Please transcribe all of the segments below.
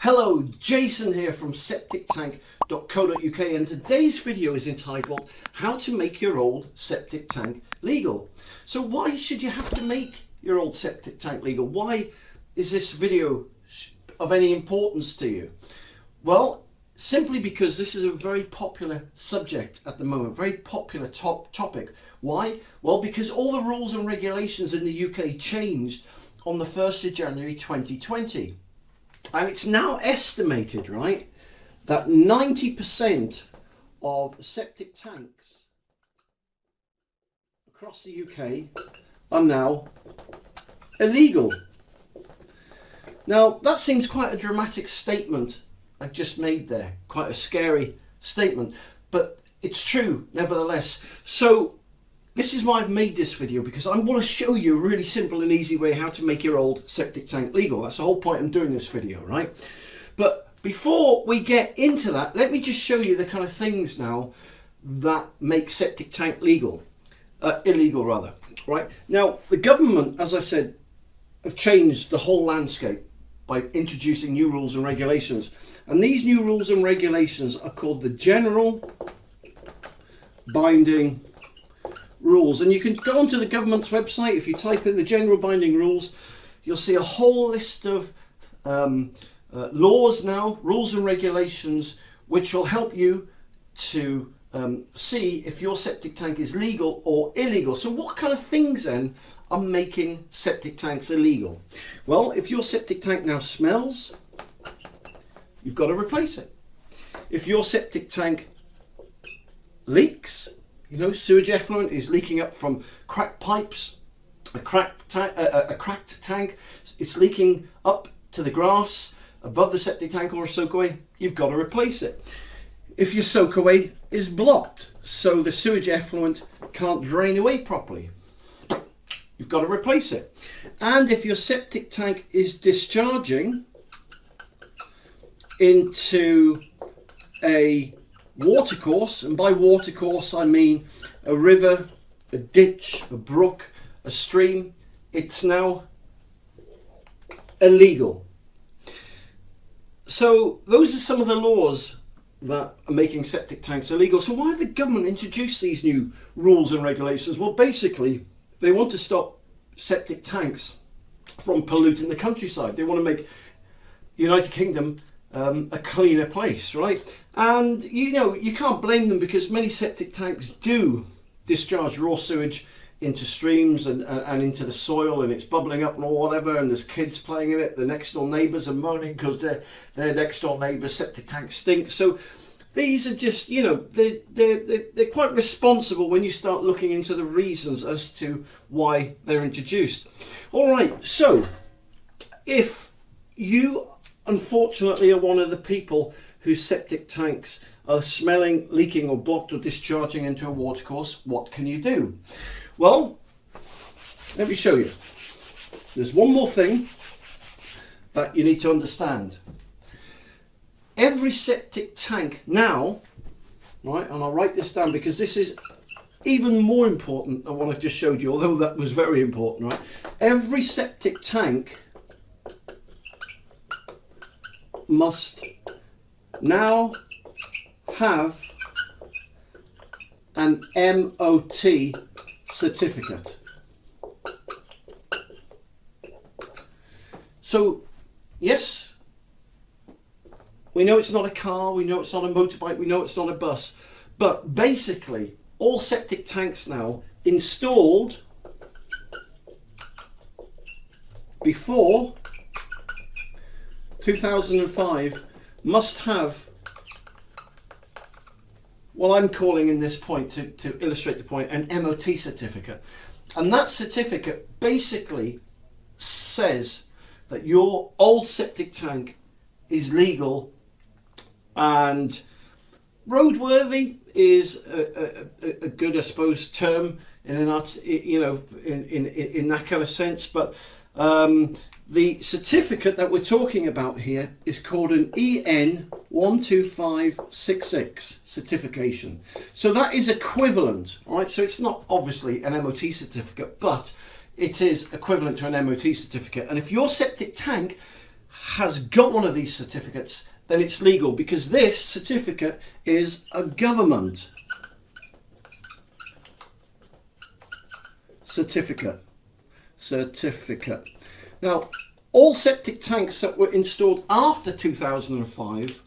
Hello, Jason here from septictank.co.uk, and today's video is entitled How to Make Your Old Septic Tank Legal. So why should you have to make your old septic tank legal? Why is this video of any importance to you? Well, simply because this is a very popular subject at the moment, very popular topic. Why? Well, because all the rules and regulations in the UK changed on the 1st of January 2020. And it's now estimated, right, that 90% of septic tanks across the UK are now illegal. Now, that seems quite a dramatic statement I've just made there, quite a scary statement, but it's true nevertheless. So this is why I've made this video, because I want to show you a really simple and easy way how to make your old septic tank legal. That's the whole point I'm doing this video, right? But before we get into that, let me just show you the kind of things now that make septic tank illegal, right? Now, the government, as I said, have changed the whole landscape by introducing new rules and regulations. And these new rules and regulations are called the General Binding Rules, and you can go onto the government's website. If you type in the General Binding Rules, you'll see a whole list of laws now, rules and regulations, which will help you to see if your septic tank is legal or illegal. So what kind of things then are making septic tanks illegal? Well, if your septic tank now smells, you've got to replace it. If your septic tank leaks, you know, sewage effluent is leaking up from cracked pipes, a cracked tank, it's leaking up to the grass above the septic tank or a soakaway, you've got to replace it. If your soakaway is blocked, so the sewage effluent can't drain away properly, you've got to replace it. And if your septic tank is discharging into a watercourse, and by watercourse I mean a river, a ditch, a brook, a stream, it's now illegal. So those are some of the laws that are making septic tanks illegal. So why have the government introduced these new rules and regulations? Well, basically they want to stop septic tanks from polluting the countryside. They want to make United Kingdom a cleaner place, right? And you know, you can't blame them, because many septic tanks do discharge raw sewage into streams and into the soil, and it's bubbling up and whatever, and there's kids playing in it. The next door neighbours are moaning because their next door neighbour's septic tank stinks. So these are just, you know, they're quite responsible when you start looking into the reasons as to why they're introduced. All right, so if you unfortunately are one of the people whose septic tanks are smelling, leaking or blocked or discharging into a watercourse, what can you do? Well, let me show you. There's one more thing that you need to understand. Every septic tank now, right, and I'll write this down because this is even more important than what I've just showed you, although that was very important, right? Every septic tank must now have an MOT certificate. So yes, we know it's not a car, we know it's not a motorbike, we know it's not a bus, but basically all septic tanks now installed before 2005 must have what I'm calling in this point, to illustrate the point, an MOT certificate. And that certificate basically says that your old septic tank is legal and roadworthy is a good, I suppose, term in an art, you know, in that kind of sense. But the certificate that we're talking about here is called an EN 12566 certification. So that is equivalent, right? So it's not obviously an MOT certificate, but it is equivalent to an MOT certificate. And if your septic tank has got one of these certificates, then it's legal, because this certificate is a government certificate. Now, all septic tanks that were installed after 2005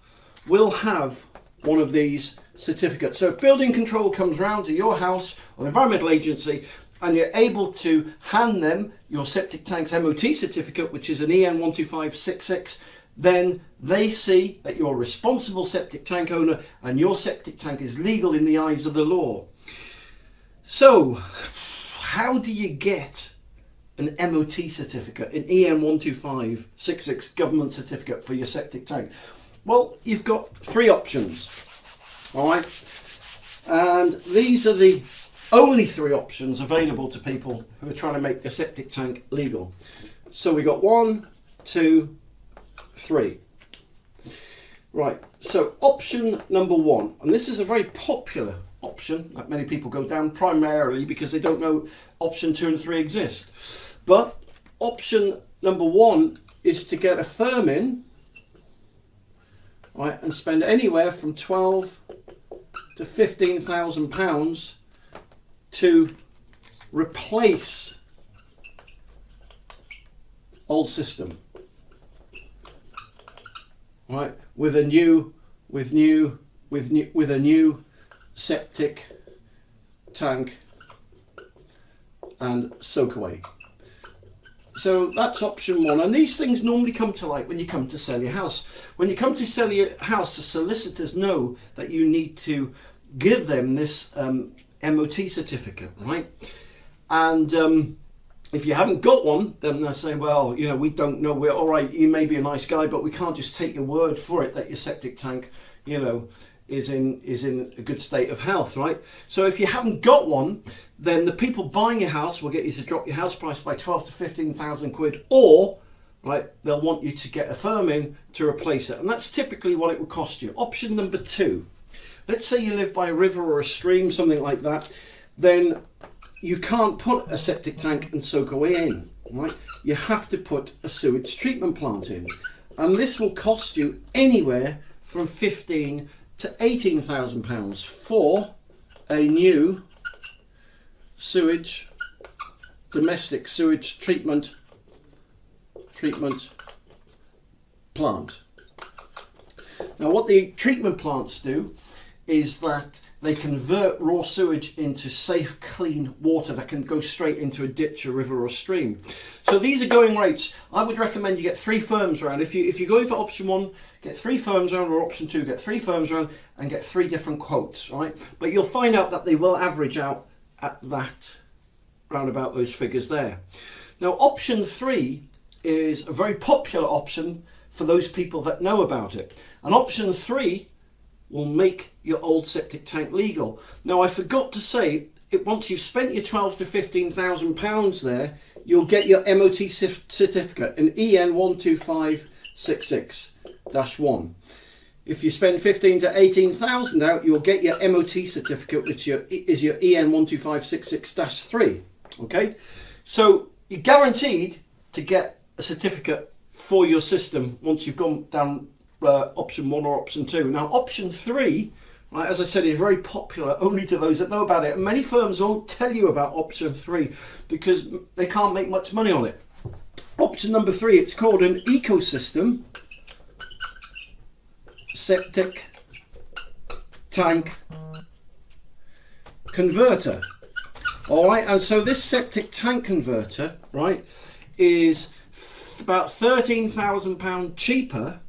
will have one of these certificates. So if building control comes round to your house or the environmental agency and you're able to hand them your septic tank's MOT certificate, which is an EN 12566, then they see that you're a responsible septic tank owner and your septic tank is legal in the eyes of the law. So how do you get an MOT certificate, an EN 12566 government certificate for your septic tank? Well, you've got three options, all right? And these are the only three options available to people who are trying to make their septic tank legal. So we got 1, 2, 3. Right, so option number 1, and this is a very popular option that many people go down, primarily because they don't know option 2 and 3 exist. But option number 1 is to get a firm in, right, and spend anywhere from £12,000 to £15,000 to replace old system, right, with a new septic tank and soak away. So that's option 1, and these things normally come to light when you come to sell your house. When you come to sell your house, the solicitors know that you need to give them this MOT certificate, right? And if you haven't got one, then they'll say, well, you know, we don't know, we're all right, you may be a nice guy, but we can't just take your word for it that your septic tank, you know, is in a good state of health, right? So if you haven't got one, then the people buying your house will get you to drop your house price by 12 to 15,000 quid, or, right, they'll want you to get a firm in to replace it, and that's typically what it would cost you. Option number 2, let's say you live by a river or a stream, something like that, then you can't put a septic tank and soak away in, right? You have to put a sewage treatment plant in, and this will cost you anywhere from £15,000 to £18,000 for a new domestic sewage treatment plant. Now, what the treatment plants do is that they convert raw sewage into safe, clean water that can go straight into a ditch, a river or stream. So these are going rates. I would recommend you get 3 firms around. If you're going for option 1, get 3 firms around, or option 2, get 3 firms around and get 3 different quotes, right? But you'll find out that they will average out at that, round about those figures there. Now, option 3 is a very popular option for those people that know about it. And option 3 will make your old septic tank legal. Now, I forgot to say, once you've spent your £12,000 to £15,000 there, you'll get your MOT certificate, an EN 12566-1. If you spend £15,000 to £18,000 out, you'll get your MOT certificate, which is your EN 12566-3. Okay, so you're guaranteed to get a certificate for your system once you've gone down option 1 or option 2. Now, option 3, right, as I said, is very popular only to those that know about it, and many firms won't tell you about option 3 because they can't make much money on it. Option number 3, it's called an ecosystem septic tank converter. All right, and so this septic tank converter, right, is about £13,000 cheaper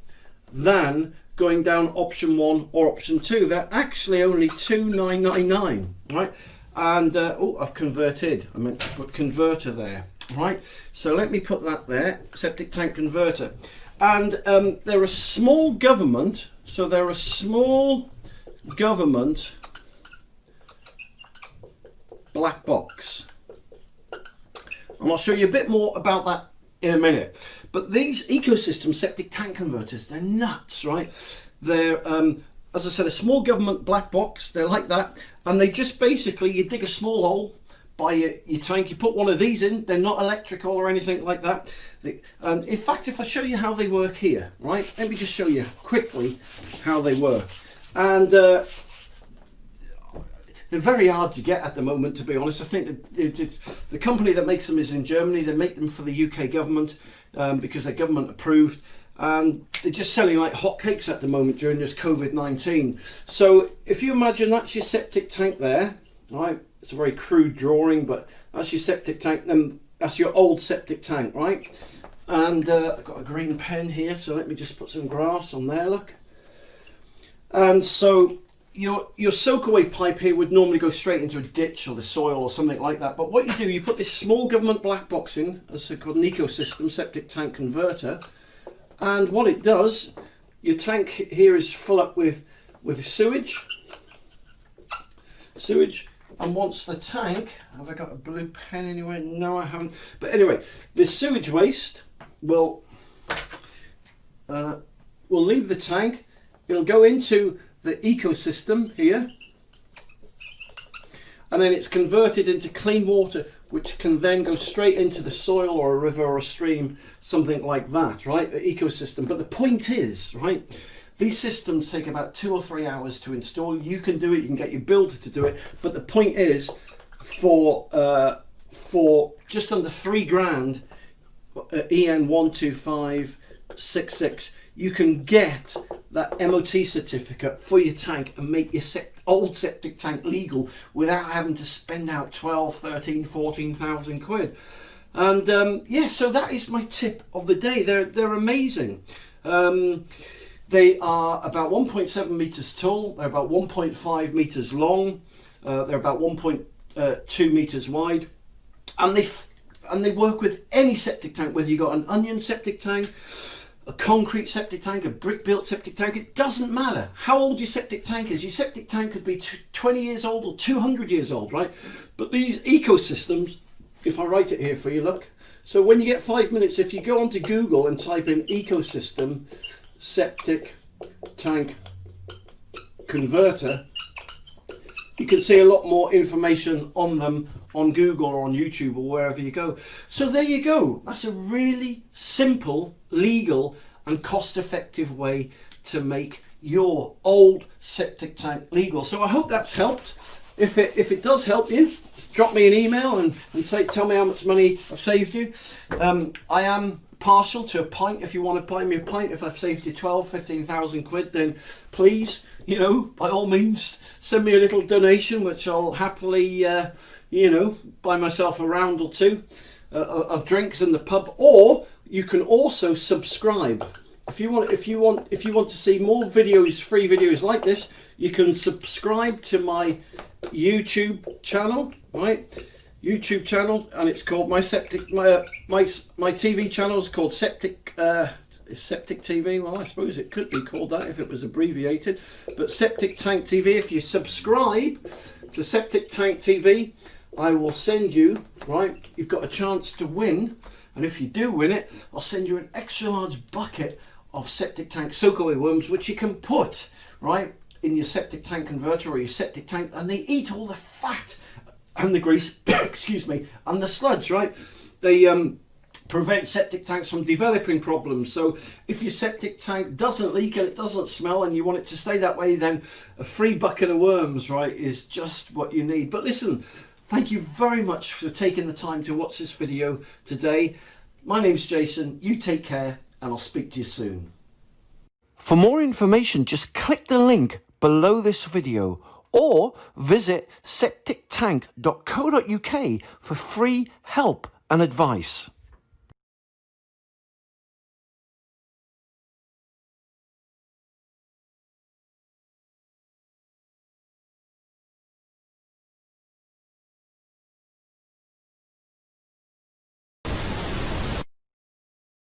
than going down option 1 or option 2. They're actually only £2,999, right? And oh, I've converted. I meant to put converter there, right? So let me put that there, septic tank converter. And they're a small government, so they're a small government black box. And I'll show you a bit more about that in a minute. But these ecosystem septic tank converters, they're nuts, right? They're, as I said, a small government black box. They're like that. And they just basically, you dig a small hole, buy your tank, you put one of these in. They're not electrical or anything like that. And in fact, if I show you how they work here, right, let me just show you quickly how they work. And they're very hard to get at the moment, to be honest. I think the company that makes them is in Germany. They make them for the UK government because they're government approved. And they're just selling like hotcakes at the moment during this COVID-19. So if you imagine that's your septic tank there, right? It's a very crude drawing, but that's your septic tank. Then that's your old septic tank, right? And I've got a green pen here, so let me just put some grass on there, look. And so your soak-away pipe here would normally go straight into a ditch or the soil or something like that. But what you do, you put this small government black box in, as called an ecosystem septic tank converter. And what it does, your tank here is full up with sewage. And once the tank, have I got a blue pen anywhere? No, I haven't. But anyway, the sewage waste will leave the tank. It'll go into the ecosystem here, and then it's converted into clean water, which can then go straight into the soil or a river or a stream, something like that, right? The ecosystem. But the point is, right, these systems take about 2 or 3 hours to install. You can do it, you can get your builder to do it. But the point is, for just under $3,000, EN 12566, you can get that MOT certificate for your tank and make your old septic tank legal without having to spend out 12, 13, 14,000 quid. And yeah, so that is my tip of the day. They're amazing. They are about 1.7 meters tall. They're about 1.5 meters long. They're about 1.2 meters wide, and they work with any septic tank, whether you got an onion septic tank, a concrete septic tank, a brick built septic tank. It doesn't matter how old your septic tank is. Your septic tank could be 20 years old or 200 years old, right? But these ecosystems, if I write it here for you, look. So when you get 5 minutes, if you go onto Google and type in ecosystem septic tank converter, you can see a lot more information on them on Google or on YouTube or wherever you go. So there you go. That's a really simple, legal and cost-effective way to make your old septic tank legal. So I hope that's helped. If it does help you, drop me an email and tell me how much money I've saved you. I am partial to a pint. If you want to buy me a pint, if I've saved you 12, 15,000 quid, then please, you know, by all means, send me a little donation, which I'll happily, you know, buy myself a round or two of drinks in the pub. Or you can also subscribe. If you want to see more videos, free videos like this, you can subscribe to my YouTube channel, right? YouTube channel, and it's called my TV channel is called Septic TV. Well, I suppose it could be called that if it was abbreviated, but Septic Tank TV. If you subscribe to Septic Tank TV, I will send you, right, you've got a chance to win, and if you do win it, I'll send you an extra large bucket of septic tank soak-away worms, which you can put, right, in your septic tank converter or your septic tank, and they eat all the fat and the grease, excuse me, and the sludge, right? They prevent septic tanks from developing problems. So if your septic tank doesn't leak and it doesn't smell and you want it to stay that way, then a free bucket of worms, right, is just what you need. But listen, thank you very much for taking the time to watch this video today. My name's Jason. You take care, and I'll speak to you soon. For more information, just click the link below this video or visit septictank.co.uk for free help and advice.